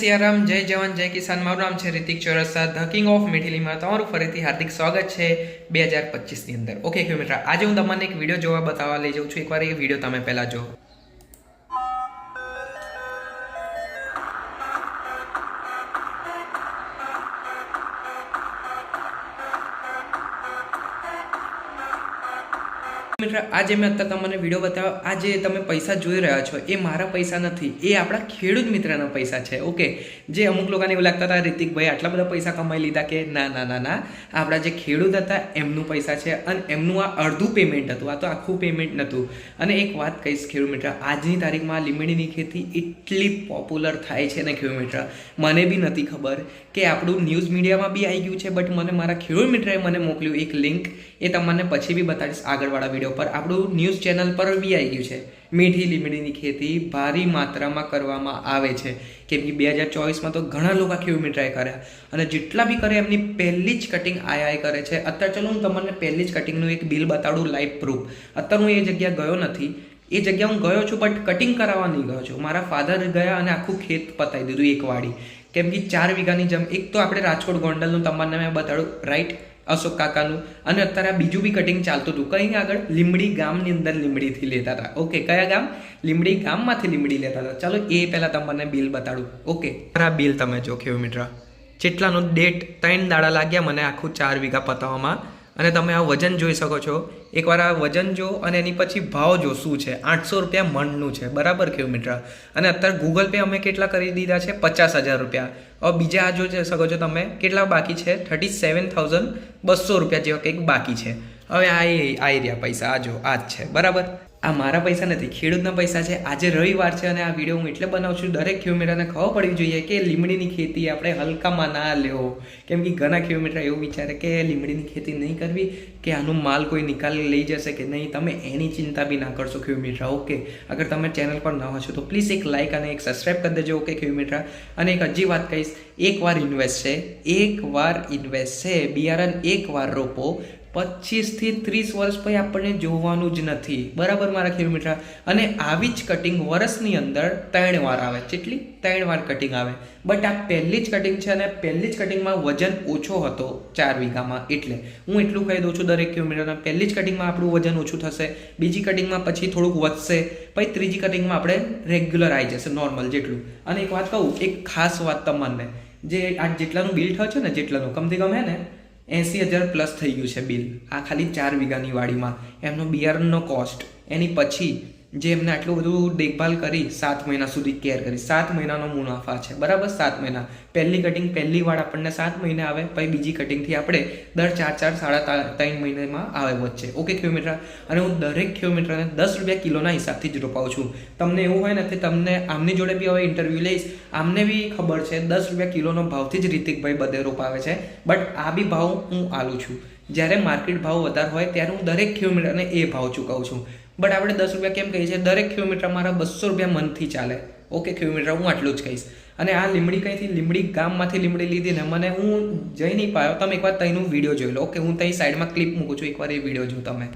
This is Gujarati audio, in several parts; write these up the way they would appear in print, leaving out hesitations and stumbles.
સિયારામ, જય જવાન જય કિસાન। મારું નામ છે રિતિક ચોરસા, ધ કિંગ ઓફ મીઠી લીમડા। તમારું ફરીથી હાર્દિક સ્વાગત છે 2025ની અંદર। ઓકે ખેડૂત મિત્ર, આજે હું તમને એક વિડીયો જોવા બતાવવા લઈ જાઉં છું। એકવાર એ વિડીયો તમે પહેલા જો। મિત્ર, આજે મેં અત્યારે તમને વિડીયો બતાવ્યો। આજે તમે પૈસા જોઈ રહ્યા છો એ મારા પૈસા નથી, એ આપણા ખેડૂત મિત્રના પૈસા છે। ઓકે, જે અમુક લોકોને એવું લાગતા હતા રિતિકભાઈ આટલા બધા પૈસા કમાઈ લીધા કે ના ના ના ના, આપણા જે ખેડૂત હતા એમનું પૈસા છે અને એમનું આ અડધું પેમેન્ટ હતું, આ તો આખું પેમેન્ટ નહોતું। અને એક વાત કહીશ ખેડૂત મિત્ર, આજની તારીખમાં લીંબડીની ખેતી એટલી પોપ્યુલર થાય છે ને ખેડૂત મિત્ર, મને બી નથી ખબર કે આપણું ન્યૂઝ મીડિયામાં બી આવી ગયું છે, બટ મને મારા ખેડૂત મિત્રએ મને મોકલ્યું એક લિંક, એ તમને પછી બી બતાવીશ આગળવાળા વિડીયો પર। આપણું ન્યૂઝ ચેનલ પર બી આવી ગયું છે, મીઠી લીમડીની ખેતી ભારી માત્રામાં કરવામાં આવે છે, કેમ કે 2024માં તો ઘણા લોકો ખેડૂત મિત્રએ કર્યા અને જેટલા બી કરે એમની પહેલી જ કટિંગ આય કરે છે। અત્યારે ચલો હું તમને પહેલી જ કટિંગનું એક બિલ બતાડું, લાઈવ પ્રૂફ। અત્યારે હું એ જગ્યા ગયો નથી, એ જગ્યા હું ગયો છું બટ કટિંગ કરાવવા નહીં ગયો છું। મારા ફાધર ગયા અને આખું ખેત પતાવી દીધું એક વાડી, કેમ કે 4 વીઘાની જમીન। એક તો આપણે રાજકોટ ગોંડલનું તમને મેં બતાડું, રાઈટ, અશોક કાકાનું, અને અત્યારે આ બીજું બી કટિંગ ચાલતું હતું કંઈ આગળ લીંબડી ગામની અંદર લીંબડીથી લેતા હતા। ઓકે, કયા ગામ? લીંબડી ગામમાંથી લીંબડી લેતા હતા। ચાલો એ પહેલાં તમને બિલ બતાડું। ઓકે, આ બિલ તમે જો ખેડૂત મિત્ર, જેટલાનો ડેટ 3 દાડા લાગ્યા મને આખું 4 વીઘા પતાવવામાં। અને તમે આ વજન જોઈ શકો છો, એકવાર આ વજન જો અને એની પછી ભાવ જો શું છે, 800 રૂપિયા મણનું છે, બરાબર ખેડૂત મિત્ર। અને અત્યારે ગૂગલ પે અમે કેટલા કરી દીધા છે? 50,000 રૂપિયા। હવે બીજા આ જોઈ શકો છો તમે કેટલા બાકી છે? 37,200 રૂપિયા જેવા કંઈક બાકી છે। હવે આ રહ્યા પૈસા, આ જો આ જ છે, બરાબર। આ મારા પૈસા નથી, ખેડૂતના પૈસા છે। આજે રવિવાર છે અને આ વિડીયો હું એટલે બનાવું છું, દરેક ખેડૂત મિત્રને ખબર પડવી જોઈએ કે લીંબડીની ખેતી આપણે હલકામાં ના લેવો, કેમ કે ઘણા ખેડૂત મિત્ર એવું વિચારે કે લીંબડીની ખેતી નહીં કરવી કે આનું માલ કોઈ નિકાલ લઈ જશે કે નહીં, તમે એની ચિંતા બી ના કરશો ખેડૂત મિત્ર। ઓકે, અગર તમે ચેનલ પર ન હશો તો પ્લીઝ એક લાઇક અને એક સબસ્ક્રાઈબ કરી દેજો। ઓકે ખેડૂત મિત્ર, અને એક હજી વાત કહીશ, એકવાર ઇન્વેસ્ટ છે, બિયારણ એકવાર રોપો, 25 થી 30 વર્ષ પછી આપણને જોવાનું જ નથી, બરાબર મારા ખેડૂત મિત્ર। અને આવી જ કટિંગ વર્ષની અંદર 3 વાર આવે, કેટલી? 3 વાર કટિંગ આવે, બટ આ પહેલી જ કટિંગ છે અને પહેલી જ કટિંગમાં વજન ઓછો હતો 4 વીઘામાં। એટલે હું એટલું કહી દઉં છું દરેક ખેડૂત મિત્રોને, પહેલી જ કટિંગમાં આપણું વજન ઓછું થશે, બીજી કટિંગમાં પછી થોડુંક વધશે, પછી ત્રીજી કટિંગમાં આપણે રેગ્યુલર આવી જશે નોર્મલ જેટલું। અને એક વાત કહું, એક ખાસ વાત તમને, જે આ જેટલાનું બિલ થયો છે ને, જેટલાનું કમથી કમ હે ને 80,000 પ્લસ થઈ ગયું છે બિલ, આ ખાલી 4 વીઘાની વાડીમાં। એમનો બિયારણનો કોસ્ટ, એની પછી જે એમને આટલું બધું દેખભાલ કરી, 7 મહિના સુધી કેર કરી, 7 મહિનાનો મુનાફા છે, બરાબર। 7 મહિના, પહેલી કટિંગ પહેલી વાર આપણને 7 મહિને આવે, પછી બીજી કટિંગથી આપણે દર 4 સાડા 3 મહિનામાં આવે વચ્ચે। ઓકે ખેડૂત મિત્ર, અને હું દરેક ખેડૂત મિત્રને 10 રૂપિયા કિલોના હિસાબથી જ રોપાવું છું। તમને એવું હોય ને કે તમને આમની જોડે બી હવે ઇન્ટરવ્યૂ લઈશ, આમને બી ખબર છે 10 રૂપિયા કિલોનો ભાવથી જ રિતિકભાઈ બધે રોપાવે છે, બટ આ બી ભાવ હું આલું છું। જ્યારે માર્કેટ ભાવ વધારે હોય ત્યારે હું દરેક ખેડૂત મિત્રને એ ભાવ ચૂકવું છું, બટ આપણે 10 રૂપિયા કેમ કહીએ છીએ? દરેક ખેડૂત મિત્ર મારા 200 રૂપિયા મનથી ચાલે। ઓકે ખેડૂત મિત્ર, હું આટલું જ કહીશ। અને આ લીંબડી કંઈથી, લીંબડી ગામમાંથી લીંબડી લીધી ને, મને હું જઈ નહીં પાયો, તમે એકવાર ત્યાંનું વિડીયો જોઈ લો। ઓકે, હું ત્યાં સાઈડમાં ક્લિપ મૂકું છું, એકવાર એ વિડીયો જો તમે।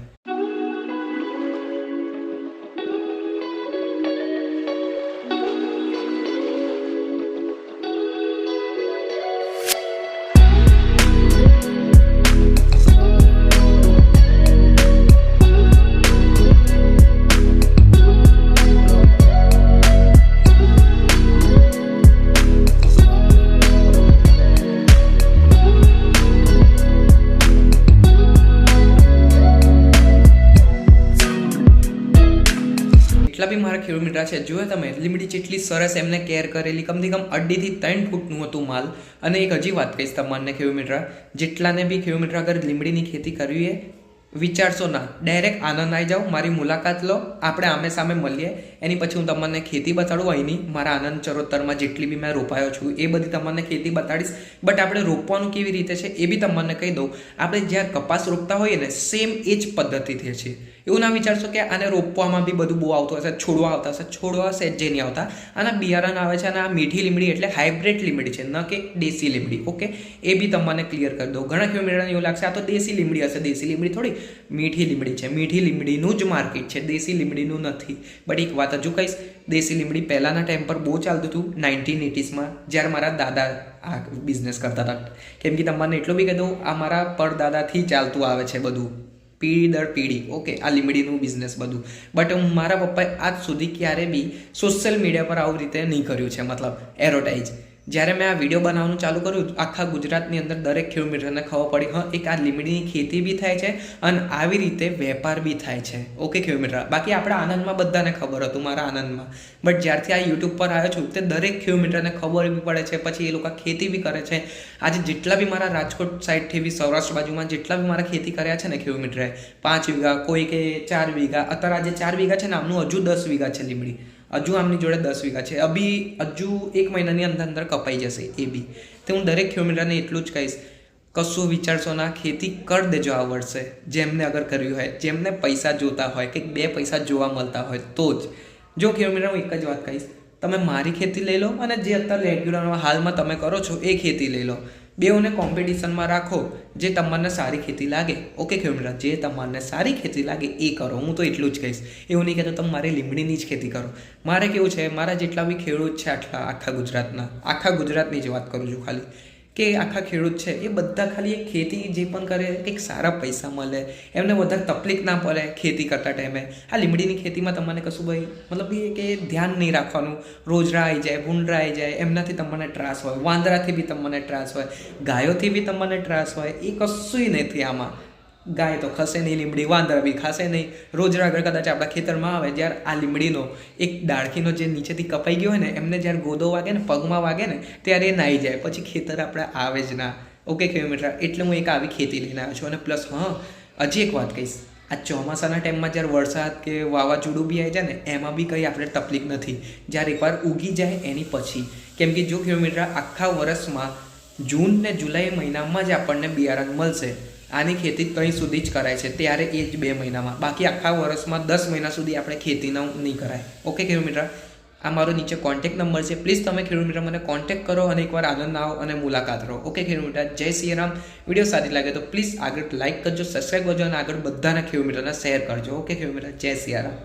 એટલા બી મારા ખેડૂત મિત્ર છે, જોયો તમે લીંબડી જેટલી સરસ એમને કેર કરેલી, કમથી કમ 2.5 થી 3 ફૂટનું હતું માલ। અને એક હજી વાત કહીશ તમને ખેડૂત મિત્ર, જેટલાને બી ખેડૂત મિત્ર અગર લીંબડીની ખેતી કરવી એ વિચારશો ના, ડાયરેક્ટ આનંદ આવી જાઓ, મારી મુલાકાત લો, આપણે આમે સામે મળીએ, એની પછી હું તમને ખેતી બતાડું અહીંની, મારા આનંદ ચરોતરમાં જેટલી બી મેં રોપાયો છું એ બધી તમને ખેતી બતાડીશ। બટ આપણે રોપવાનું કેવી રીતે છે એ બી તમને કહી દઉં। આપણે જ્યાં કપાસ રોપતા હોઈએ ને, સેમ એ જ પદ્ધતિથી છે। એવું ના વિચારશો કે આને રોપવામાં બી બધું બહુ આવતું હશે, છોડવા આવતા હશે, છોડવા હશે જે નહીં આવતા, આના બિયારણ આવે છે। અને આ મીઠી લીંબડી એટલે હાઇબ્રિડ લીંબડી છે, ન કે દેશી લીંબડી। ઓકે, એ બી તમને ક્લિયર કરી દઉં। ઘણા ખેડૂત મિત્રોને એવું લાગશે આ તો દેશી લીંબડી હશે, દેશી લીંબડી થોડી, મીઠી લીંબડી છે, મીઠી લીંબડીનું જ માર્કેટ છે, દેશી લીંબડીનું નથી। બટ એક વાત હજુ કહીશ, દેશી લીમડી પહેલાંના ટાઈમ પર બહુ ચાલતું હતું 1980s જ્યારે મારા દાદા આ બિઝનેસ કરતા હતા. કેમ કે તમને એટલું બી કહી દઉં, આ મારા પરદાદાથી ચાલતું આવે છે બધું, પીઢી દર પીઢી. ઓકે, આ લીમડીનું બિઝનેસ બધું. બટ મારા પપ્પાએ આજ સુધી ક્યારે બી સોશિયલ મીડિયા પર આવી રીતે નહીં કર્યું છે, મતલબ એડવર્ટાઇઝ. જ્યારે મેં આ વિડીયો બનાવવાનું ચાલુ કર્યું, આખા ગુજરાતની અંદર દરેક ખેડૂત મિત્રને ખબર પડી હા એક આ લીમડીની ખેતી બી થાય છે અને આવી રીતે વેપાર બી થાય છે. ઓકે ખેડૂત મિત્ર, બાકી આપણા આનંદમાં બધાને ખબર હતું, મારા આનંદમાં. બટ જ્યારથી આ યુટ્યુબ પર આવ્યો છું તે દરેક ખેડૂત મિત્રને ખબર બી પડે છે, પછી એ લોકો ખેતી બી કરે છે. આજે જેટલા બી મારા રાજકોટ સાઈડથી બી સૌરાષ્ટ્ર બાજુમાં જેટલા બી મારા ખેતી કર્યા છે ને ખેડૂત મિત્રએ, 5 વીઘા, કોઈ કે 4 વીઘા, અત્યારે આજે 4 વીઘા છે ને આમનું હજુ 10 વીઘા છે લીમડી, હજુ આમની જોડે 10 વીઘા છે. હજુ 1 મહિનાની અંદર કપાઈ જશે એ બી. તો હું દરેક ખેડૂતને એટલું જ કહીશ, કશું વિચારશો ના, ખેતી કરી દેજો આ વર્ષે. જેમને અગર કર્યું હોય, જેમને પૈસા જોતા હોય, કંઈક 2 પૈસા જોવા મળતા હોય તો જ. જો ખેડૂત હું એક જ વાત કહીશ, તમે મારી ખેતી લઈ લો અને જે અત્યારે રેગ્યુલરમાં હાલમાં તમે કરો છો એ ખેતી લઈ લો. બેઉને કોમ્પિટિશનમાં રાખો, જે તમને સારી ખેતી લાગે. ઓકે ખેડૂત, જે તમને સારી ખેતી લાગે એ કરો. હું તો એટલું જ કહીશ, એવું નહીં કહેતો તમે મારી લીમડીની જ ખેતી કરો. મારે કેવું છે, મારા જેટલા બી ખેડૂત છે આખા ગુજરાતની જ વાત કરું છું ખાલી, કે આખા ખેડૂત છે એ બધા ખાલી એક ખેતી જે પણ કરે કંઈક સારા પૈસા મળે, એમને વધારે તકલીફ ના પડે ખેતી કરતા ટાઈમે. આ લીમડીની ખેતીમાં તમને કશું ભાઈ મતલબ એ કે ધ્યાન નહીં રાખવાનું, રોજરા આવી જાય, ભૂંડરા આવી જાય, એમનાથી તમને ત્રાસ હોય, વાંદરાથી બી તમને ત્રાસ હોય, ગાયોથી બી તમને ત્રાસ હોય. એ કશુંય નથી આમાં. ગાય તો ખસે નહીં, લીમડી વાંદરા બી ખાશે નહીં. રોજરા આગળ કદાચ આપણા ખેતરમાં આવે, જ્યારે આ લીમડીનો એક ડાળખીનો જે નીચેથી કપાઈ ગયો હોય ને, એમને જ્યારે ગોદો વાગે ને, પગમાં વાગે ને, ત્યારે એ નાહી જાય, પછી ખેતર આપણે આવે જ ના. ઓકે ખેડૂત મિત્ર, એટલે હું એક આવી ખેતી લઈને આવ્યો છું. અને પ્લસ હજી એક વાત કહીશ, આ ચોમાસાના ટાઈમમાં જ્યારે વરસાદ કે વાવાઝોડું બી આવી જાય ને, એમાં બી કંઈ આપણે તકલીફ નથી, જ્યારે એકવાર ઉગી જાય એની પછી. કેમ કે જો ખેડૂત મિત્ર આખા વર્ષમાં જૂન ને જુલાઈ મહિનામાં જ આપણને બિયારણ મળશે. આની ખેતી કંઈ સુધી જ કરાય છે, ત્યારે એ જ 2 મહિનામાં. બાકી આખા વર્ષમાં 10 મહિના સુધી આપણે ખેતીનો નહીં કરાય. ઓકે ખેડૂત મિત્ર, આ મારો નીચે કોન્ટેક્ટ નંબર છે, પ્લીઝ તમે ખેડૂત મિત્ર મને કોન્ટેક્ટ કરો અને એકવાર આનંદ આવો અને મુલાકાત રહો. ઓકે ખેડૂત મિત્ર, જય શ્રી રામ. વિડીયો સારી લાગે તો પ્લીઝ આગળ લાઇક કરજો, સબસ્ક્રાઈબ કરજો અને આગળ બધાના ખેડૂત મિત્રોને શેર કરજો. ઓકે ખેડૂત મિત્ર, જય શ્રી રામ.